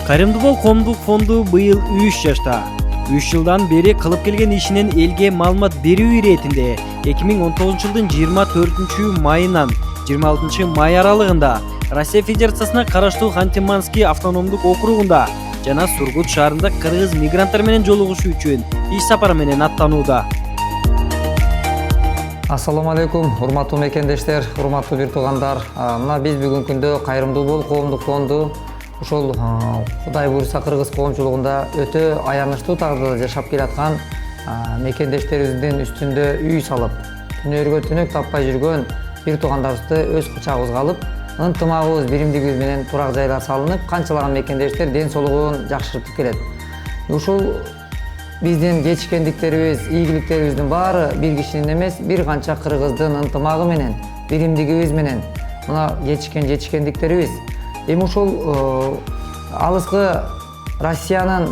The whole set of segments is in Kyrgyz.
Кайрымдуу коомдук фонду быйыл 3 жашта. 3 жылдан бери кылып келген ишинен элге маалымат берүү иретинде 2019-жылдын 24 майынан 26 май аралыгында Россия Федерациясына караштуу Ханты-Мансийский автономдук округунда жана Сургут шаарында кыргыз мигранттар менен жолугушуу үчүн иш сапар менен аттанууда. Ассаламу алейкум, урматтуу мекендештер, урматтуу бир туугандар. Мына биз бүгүнкү күндө Кайрымдуу бол коомдук фонду ушул Кудай буйруса кыргыз коомчулугунда өтө аянычтуу тагдырда жашап келаткан мекендештерибиздин үстүндө үй салып, түнөргө түнөк таппай жүргөн бир туугандарыбызды өз кучагыбызга алып, ынтымагыбыз, биримдигибиз менен турак жайлар салынып, канчалаган мекендештер ден соолугун жакшыртып келет. Ушул биздин кечиккендиктерибиз, ийгиликтерибиздин баары бир кишинин эмес, бир канча кыргыздын ынтымагы менен, биримдигибиз менен мына жетишкендиктерибиз. Эми ушул алыскы Россиянын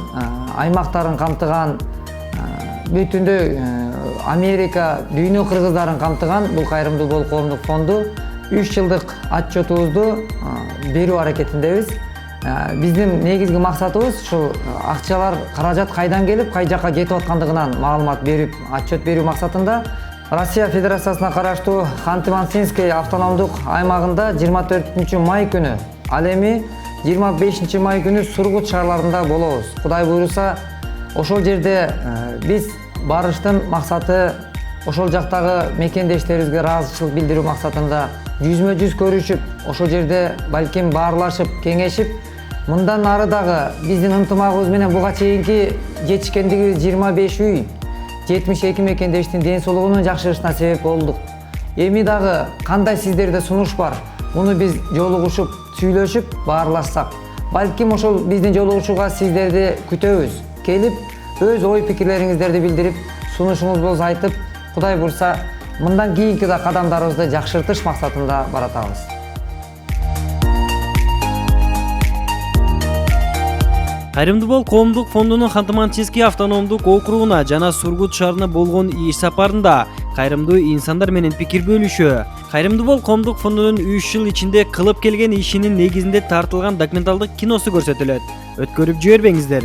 аймактарын камтыган, бүтүндөй Америка, дүйнө кыргыздарын камтыган бул Кайрымдуу бол коомдук фонду 3 жылдык отчетубузду берүү аракетиндебиз. Биздин негизги максатыбыз ушул акчалар, каражат кайдан келип, кай жакка кетип аткандыгынан маалымат берип, отчет берүү максатында Россия Федерациясына караштуу Ханты-Мансийский автономдук аймагында 24 май күнү, ал эми 25 май күнү Сургут шаарларында болобуз. Кудай буйруса, ошол жерде биз барыштын максаты ошол жактагы мекендештерибизге ыраазычылык билдирүү максатында жүзмө-жүз көрүшүп, ошол жерде балким баарлашып, кеңешип, мындан ары дагы биздин ынтымагыбыз менен буга чейинки жетишкендиги 25 үй, 72 мекендештин ден соолугунун жакшырышына себеп болдук. Эми дагы кандай сиздерде сунуш бар? Муну биз жолугушуп, сүйлөшүп, баарлашсак, балким ошол биздин жолугушууга сиздерди күтөбүз. Келип, өз ой пикирлериңиздерди билдирип, сунушуңузду айтып, Кудай буйруса, мындан кийинки да кадамдарыбызды жакшыртыш максатында баратабыз. Кайрымдуу бол коомдук фондунун Ханты-Мансийский автономдук округуна жана Сургут шаарына болгон иш сапарында кайрымдуу инсандар менен пикир бөлүшөө, Кайрымдуу бол коомдук фондунун 3 жыл ичинде кылып келген ишинин негизинде тартылган документалдык киносу көрсөтүлөт. Өткөрүп жибербеңиздер.